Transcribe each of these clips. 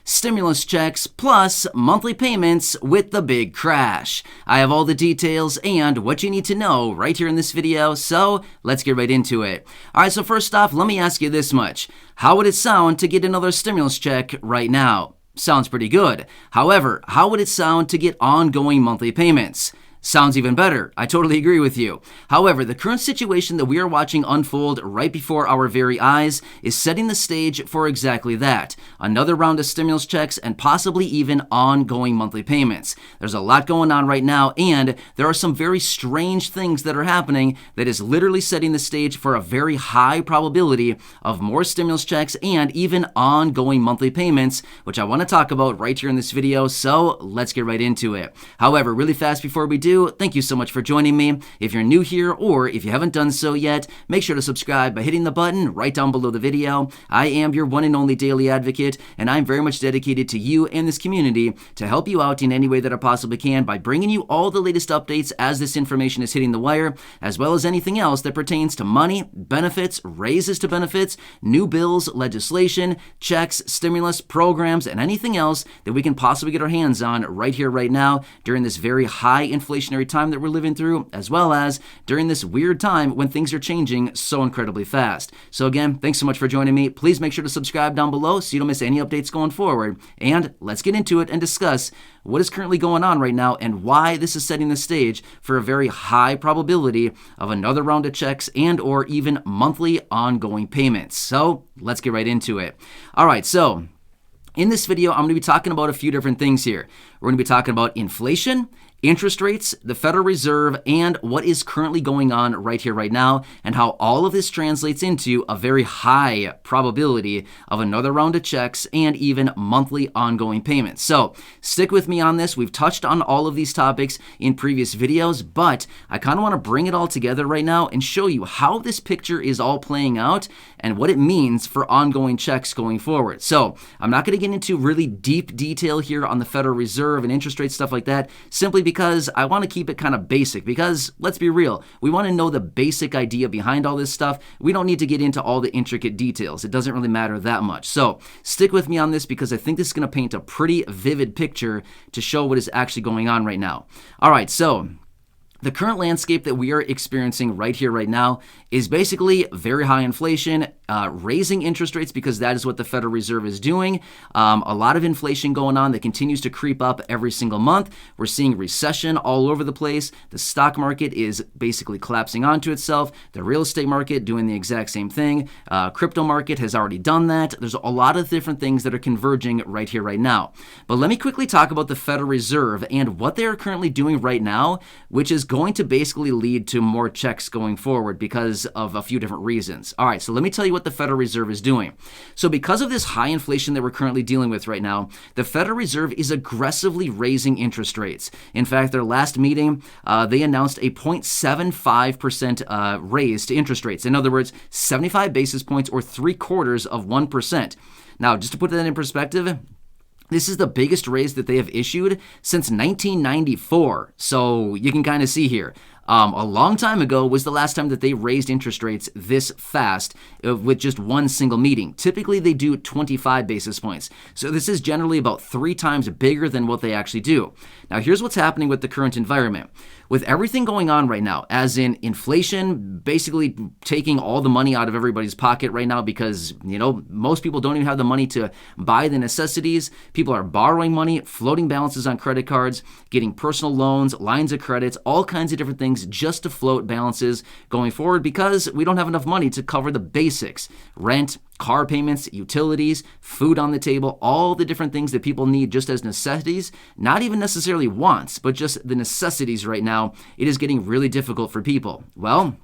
stimulus checks plus monthly payments with the big crash. I have all the details and what you need to know right here in this video, so let's get right into it. Alright, so first off, let me ask you this much. How would it sound to get another stimulus check right now? Sounds pretty good. However, how would it sound to get ongoing monthly payments? Sounds even better. I totally agree with you. However, the current situation that we are watching unfold right before our very eyes is setting the stage for exactly that. Another round of stimulus checks and possibly even ongoing monthly payments. There's a lot going on right now, and there are some very strange things that are happening that is literally setting the stage for a very high probability of more stimulus checks and even ongoing monthly payments, which I want to talk about right here in this video, so let's get right into it. However, really fast before we do, thank you so much for joining me. If you're new here or if you haven't done so yet, make sure to subscribe by hitting the button right down below the video. I am your one and only daily advocate, and I'm very much dedicated to you and this community to help you out in any way that I possibly can by bringing you all the latest updates as this information is hitting the wire, as well as anything else that pertains to money, benefits, raises to benefits, new bills, legislation, checks, stimulus, programs, and anything else that we can possibly get our hands on right here, right now, during this very high inflationary time that we're living through, as well as during this weird time when things are changing so incredibly fast. So again, thanks so much for joining me. Please make sure to subscribe down below so you don't miss any updates going forward. And let's get into it and discuss what is currently going on right now and why this is setting the stage for a very high probability of another round of checks and or even monthly ongoing payments. So let's get right into it. All right, so in this video, I'm going to be talking about a few different things here. We're going to be talking about inflation, interest rates, the Federal Reserve, and what is currently going on right here, right now, and how all of this translates into a very high probability of another round of checks and even monthly ongoing payments. So stick with me on this. We've touched on all of these topics in previous videos, but I kind of want to bring it all together right now and show you how this picture is all playing out and what it means for ongoing checks going forward. So I'm not going to get into really deep detail here on the Federal Reserve and interest rate stuff like that, simply because I want to keep it kind of basic, because let's be real, we want to know the basic idea behind all this stuff. We don't need to get into all the intricate details. It doesn't really matter that much. So stick with me on this because I think this is going to paint a pretty vivid picture to show what is actually going on right now. All right, so the current landscape that we are experiencing right here, right now, is basically very high inflation, raising interest rates because that is what the Federal Reserve is doing. A lot of inflation going on that continues to creep up every single month. We're seeing recession all over the place. The stock market is basically collapsing onto itself. The real estate market doing the exact same thing. Crypto market has already done that. There's a lot of different things that are converging right here, right now. But let me quickly talk about the Federal Reserve and what they are currently doing right now, which is going to basically lead to more checks going forward because of a few different reasons. All right, so let me tell you what the Federal Reserve is doing. So because of this high inflation that we're currently dealing with right now, the Federal Reserve is aggressively raising interest rates. In fact, their last meeting, they announced a 0.75% raise to interest rates. In other words, 75 basis points or 3/4%. Now, just to put that in perspective, this is the biggest raise that they have issued since 1994. So you can kind of see here. A long time ago was the last time that they raised interest rates this fast with just one single meeting. Typically, they do 25 basis points. So this is generally about 3 times bigger than what they actually do. Now, here's what's happening with the current environment. With everything going on right now, as in inflation basically taking all the money out of everybody's pocket right now because, most people don't even have the money to buy the necessities. People are borrowing money, floating balances on credit cards, getting personal loans, lines of credits, all kinds of different things just to float balances going forward because we don't have enough money to cover the basics: rent, car payments, utilities, food on the table, all the different things that people need just as necessities, not even necessarily wants, but just the necessities right now. It is getting really difficult for people. Well,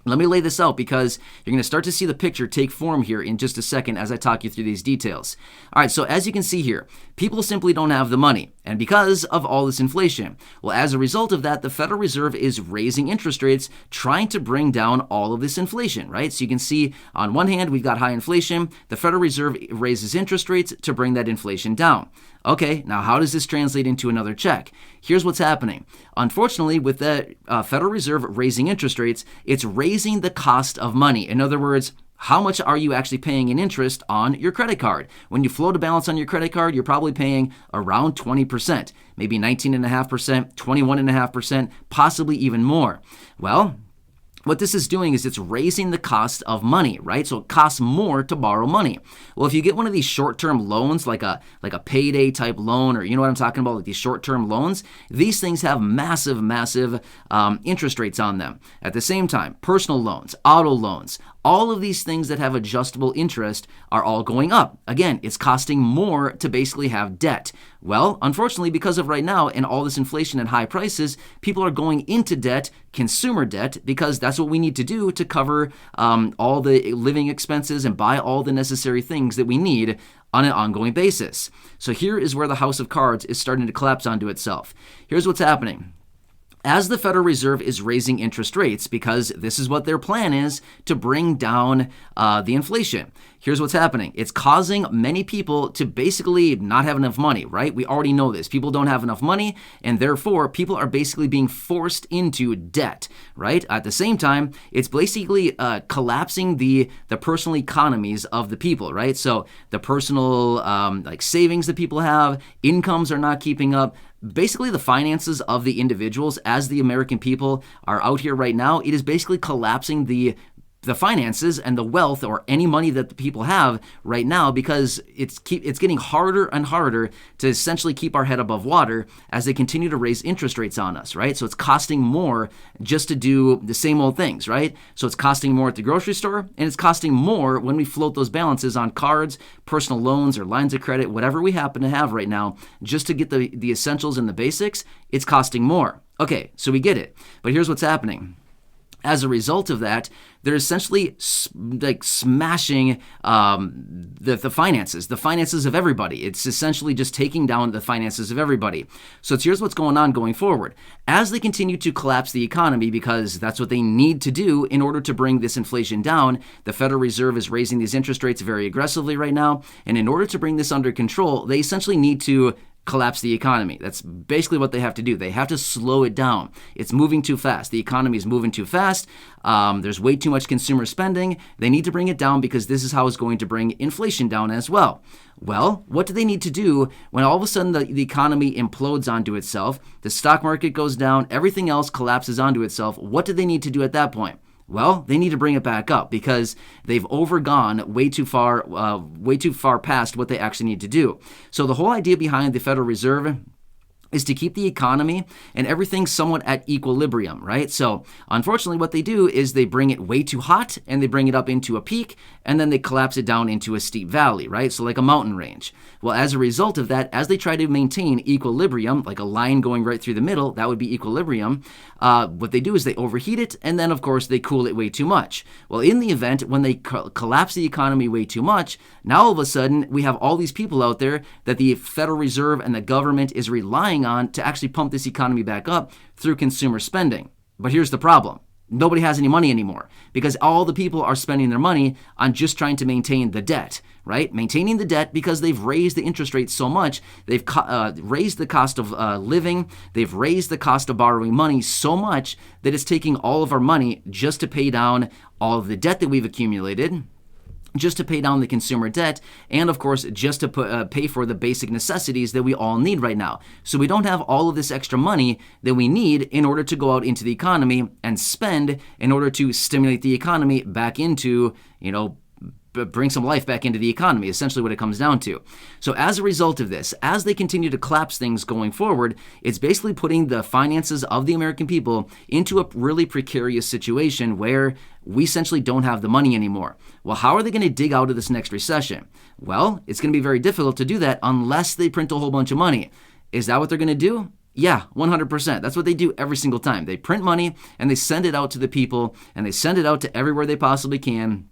let me lay this out because you're going to start to see the picture take form here in just a second as I talk you through these details. All right, so as you can see here, people simply don't have the money, and because of all this inflation. Well, as a result of that, the Federal Reserve is raising interest rates, trying to bring down all of this inflation, right? So you can see on one hand, we've got high inflation. The Federal Reserve raises interest rates to bring that inflation down. Okay, now how does this translate into another check? Here's what's happening. Unfortunately, with the Federal Reserve raising interest rates, it's raising the cost of money. In other words, how much are you actually paying in interest on your credit card? When you float a balance on your credit card, you're probably paying around 20%, maybe 19.5%, 21.5%, possibly even more. Well, what this is doing is it's raising the cost of money, right? So it costs more to borrow money. Well, if you get one of these short-term loans, like a payday type loan, or you know what I'm talking about, like these short-term loans, these things have massive interest rates on them. At the same time, personal loans, auto loans, all of these things that have adjustable interest are all going up. Again, it's costing more to basically have debt. Well, unfortunately, because of right now and all this inflation and high prices, people are going into debt, consumer debt, because that's what we need to do to cover all the living expenses and buy all the necessary things that we need on an ongoing basis. So here is where the house of cards is starting to collapse onto itself. Here's what's happening. As the Federal Reserve is raising interest rates, because this is what their plan is to bring down the inflation, here's what's happening. It's causing many people to basically not have enough money, right? We already know this. People don't have enough money, and therefore people are basically being forced into debt, right? At the same time, it's basically collapsing the personal economies of the people, right? So the personal like savings that people have, incomes are not keeping up. Basically, the finances of the individuals, as the American people are out here right now, it is basically collapsing the finances and the wealth or any money that the people have right now, because it's getting harder and harder to essentially keep our head above water as they continue to raise interest rates on us, right? So it's costing more just to do the same old things, right? So it's costing more at the grocery store, and it's costing more when we float those balances on cards, personal loans, or lines of credit, whatever we happen to have right now, just to get the essentials and the basics. It's costing more. Okay, so we get it. But here's what's happening. As a result of that, they're essentially like smashing the finances of everybody. It's essentially just taking down the finances of everybody. So here's what's going on going forward. As they continue to collapse the economy, because that's what they need to do in order to bring this inflation down, the Federal Reserve is raising these interest rates very aggressively right now. And in order to bring this under control, they essentially need to collapse the economy. That's basically what they have to do. They have to slow it down. It's moving too fast. The economy is moving too fast. There's way too much consumer spending. They need to bring it down, because this is how it's going to bring inflation down as well. Well, what do they need to do when all of a sudden the economy implodes onto itself, the stock market goes down, everything else collapses onto itself? What do they need to do at that point? Well, they need to bring it back up, because they've overgone way too far past what they actually need to do. So the whole idea behind the Federal Reserve is to keep the economy and everything somewhat at equilibrium, right? So unfortunately, what they do is they bring it way too hot and they bring it up into a peak, and then they collapse it down into a steep valley, right? So like a mountain range. Well, as a result of that, as they try to maintain equilibrium, like a line going right through the middle, that would be equilibrium, what they do is they overheat it, and then of course they cool it way too much. Well, in the event when they collapse the economy way too much, now all of a sudden we have all these people out there that the Federal Reserve and the government is relying on to actually pump this economy back up through consumer spending. But here's the problem. Nobody has any money anymore, because all the people are spending their money on just trying to maintain the debt, right? Maintaining the debt, because they've raised the interest rates so much. They've raised the cost of living. They've raised the cost of borrowing money so much that it's taking all of our money just to pay down all of the debt that we've accumulated, just to pay down the consumer debt, and of course, just to pay for the basic necessities that we all need right now. So we don't have all of this extra money that we need in order to go out into the economy and spend in order to stimulate the economy back into, bring some life back into the economy, essentially what it comes down to. So as a result of this, as they continue to collapse things going forward, it's basically putting the finances of the American people into a really precarious situation where we essentially don't have the money anymore. Well, how are they going to dig out of this next recession? Well, it's going to be very difficult to do that unless they print a whole bunch of money. Is that what they're going to do? Yeah, 100%. That's what they do every single time. They print money and they send it out to the people, and they send it out to everywhere they possibly can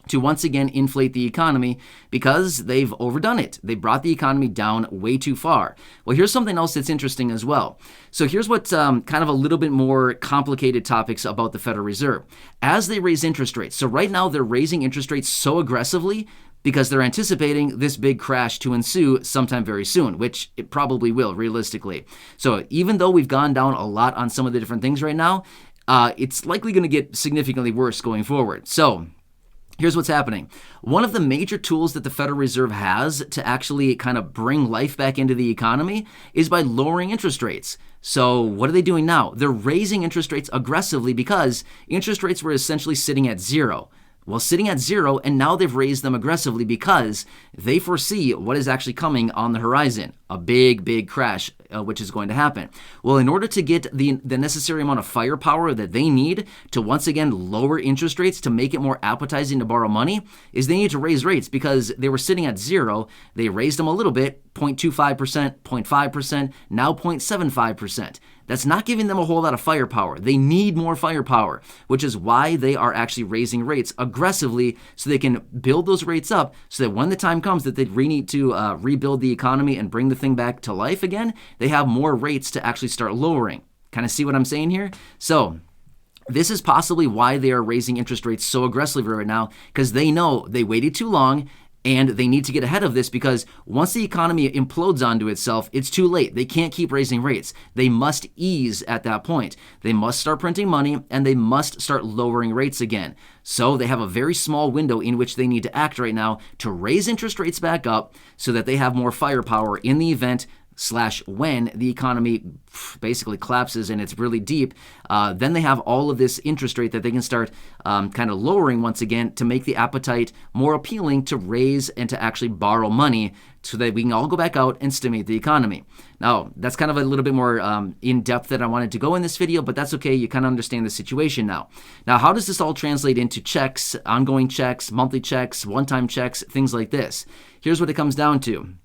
to once again inflate the economy, because they've overdone it. They brought the economy down way too far. Well, here's something else that's interesting as well. So here's what's kind of a little bit more complicated topics about the Federal Reserve. As they raise interest rates, so right now they're raising interest rates so aggressively because they're anticipating this big crash to ensue sometime very soon, which it probably will, realistically. So even though we've gone down a lot on some of the different things right now, it's likely going to get significantly worse going forward. So Here's what's happening. One of the major tools that the Federal Reserve has to actually kind of bring life back into the economy is by lowering interest rates. So what are they doing now? They're raising interest rates aggressively because interest rates were essentially sitting at zero. Well, sitting at zero, and now they've raised them aggressively because they foresee what is actually coming on the horizon, a big crash, which is going to happen. Well, in order to get the necessary amount of firepower that they need to once again lower interest rates to make it more appetizing to borrow money, is they need to raise rates because they were sitting at zero. They raised them a little bit, 0.25%, 0.5%, now 0.75%. That's not giving them a whole lot of firepower. They need more firepower, which is why they are actually raising rates aggressively so they can build those rates up so that when the time comes that they need to rebuild the economy and bring the thing back to life again, they have more rates to actually start lowering. Kind of see what I'm saying here? So this is possibly why they are raising interest rates so aggressively right now, because they know they waited too long and they need to get ahead of this because once the economy implodes onto itself, it's too late. They can't keep raising rates. They must ease at that point. They must start printing money and they must start lowering rates again. So they have a very small window in which they need to act right now to raise interest rates back up so that they have more firepower in the event when the economy basically collapses and it's really deep, then they have all of this interest rate that they can start kind of lowering once again to make the appetite more appealing to raise and to actually borrow money so that we can all go back out and stimulate the economy. Now, that's kind of a little bit more in-depth than I wanted to go in this video, but that's okay. You kind of understand the situation now. Now, how does this all translate into checks, ongoing checks, monthly checks, one-time checks, things like this? Here's what it comes down to.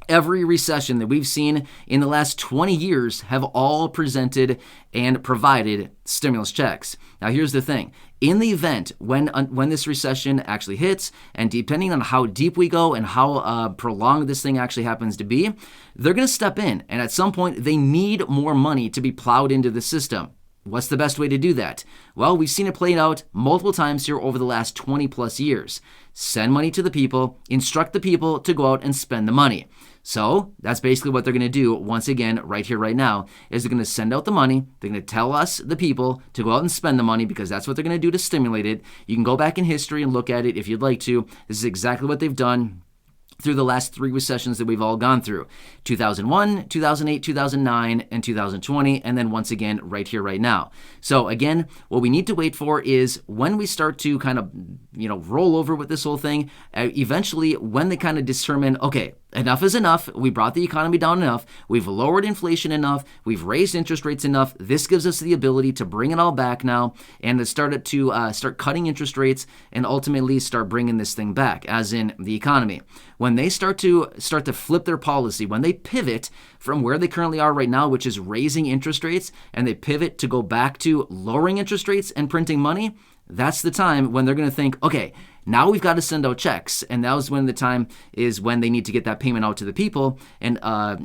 Every recession that we've seen in the last 20 years have all presented and provided stimulus checks. Now, here's the thing. In the event when this recession actually hits, and depending on how deep we go and how prolonged this thing actually happens to be, they're going to step in. And at some point, they need more money to be plowed into the system. What's the best way to do that? Well, we've seen it played out multiple times here over the last 20 plus years. Send money to the people, instruct the people to go out and spend the money. So that's basically what they're going to do once again right here, right now, is they're going to send out the money. They're going to tell us, the people, to go out and spend the money because that's what they're going to do to stimulate it. You can go back in history and look at it if you'd like to. This is exactly what they've done through the last three recessions that we've all gone through. 2001, 2008, 2009, and 2020, and then once again right here, right now. So again, what we need to wait for is when we start to kind of, roll over with this whole thing, eventually when they kind of determine, okay, enough is enough. We brought the economy down enough. We've lowered inflation enough. We've raised interest rates enough. This gives us the ability to bring it all back now and to start cutting interest rates and ultimately start bringing this thing back, as in the economy. When they start to flip their policy, when they pivot from where they currently are right now, which is raising interest rates, and they pivot to go back to lowering interest rates and printing money, that's the time when they're going to think, okay, now we've got to send out checks. And that was when the time is when they need to get that payment out to the people and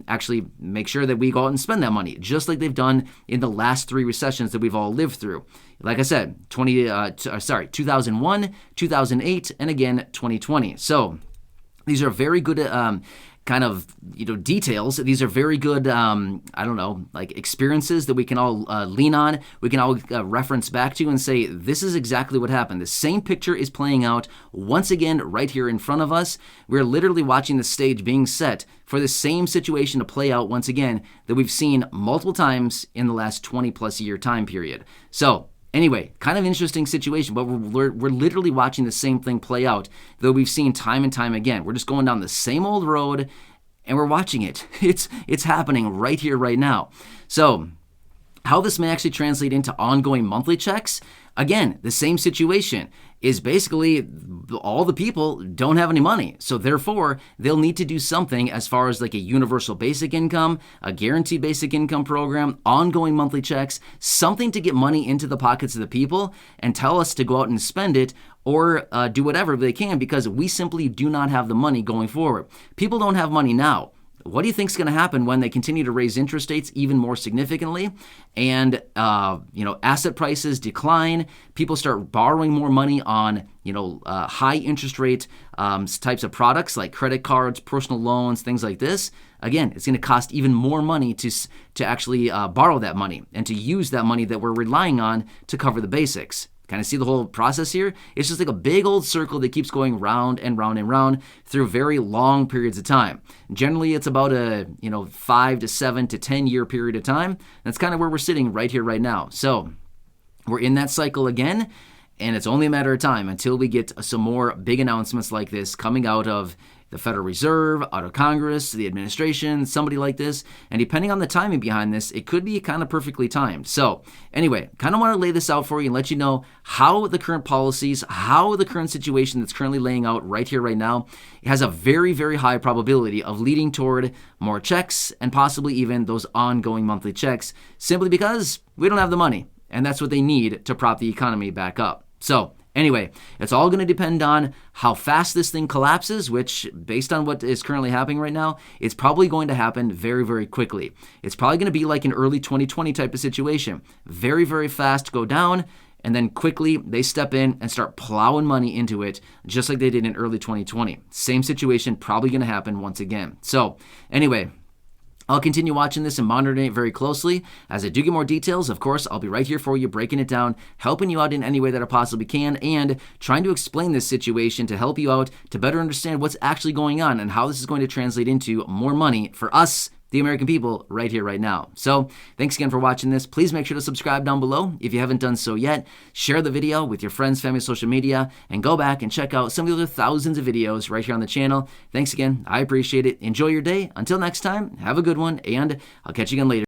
actually make sure that we go out and spend that money, just like they've done in the last three recessions that we've all lived through. Like I said, 2001, 2008, and again, 2020. So these are very good details. These are very good, experiences that we can all lean on. We can all reference back to and say, this is exactly what happened. The same picture is playing out once again right here in front of us. We're literally watching the stage being set for the same situation to play out once again that we've seen multiple times in the last 20 plus year time period. So anyway, kind of interesting situation, but we're literally watching the same thing play out that we've seen time and time again. We're just going down the same old road, and we're watching it. It's happening right here, right now. So how this may actually translate into ongoing monthly checks, again, the same situation is basically all the people don't have any money. So therefore, they'll need to do something as far as like a universal basic income, a guaranteed basic income program, ongoing monthly checks, something to get money into the pockets of the people and tell us to go out and spend it or do whatever they can because we simply do not have the money going forward. People don't have money now. What do you think is going to happen when they continue to raise interest rates even more significantly and, asset prices decline, people start borrowing more money on, high interest rate types of products like credit cards, personal loans, things like this? Again, it's going to cost even more money to actually borrow that money and to use that money that we're relying on to cover the basics. Kind of see the whole process here? It's just like a big old circle that keeps going round and round and round through very long periods of time. Generally, it's about a 5 to 7 to 10 year period of time. That's kind of where we're sitting right here, right now. So we're in that cycle again, and it's only a matter of time until we get some more big announcements like this coming out of the Federal Reserve, out of Congress, the administration, somebody like this. And depending on the timing behind this, it could be kind of perfectly timed. So anyway, kind of want to lay this out for you and let you know how the current policies, how the current situation that's currently laying out right here, right now, it has a very, very high probability of leading toward more checks and possibly even those ongoing monthly checks, simply because we don't have the money. And that's what they need to prop the economy back up. So anyway, it's all going to depend on how fast this thing collapses, which, based on what is currently happening right now, it's probably going to happen very, very quickly. It's probably going to be like an early 2020 type of situation. Very, very fast go down, and then quickly they step in and start plowing money into it, just like they did in early 2020. Same situation probably going to happen once again. So anyway, I'll continue watching this and monitoring it very closely. As I do get more details, of course, I'll be right here for you, breaking it down, helping you out in any way that I possibly can, and trying to explain this situation to help you out to better understand what's actually going on and how this is going to translate into more money for us, the American people, right here, right now. So thanks again for watching this. Please make sure to subscribe down below if you haven't done so yet. Share the video with your friends, family, social media, and go back and check out some of the other thousands of videos right here on the channel. Thanks again. I appreciate it. Enjoy your day. Until next time, have a good one, and I'll catch you again later.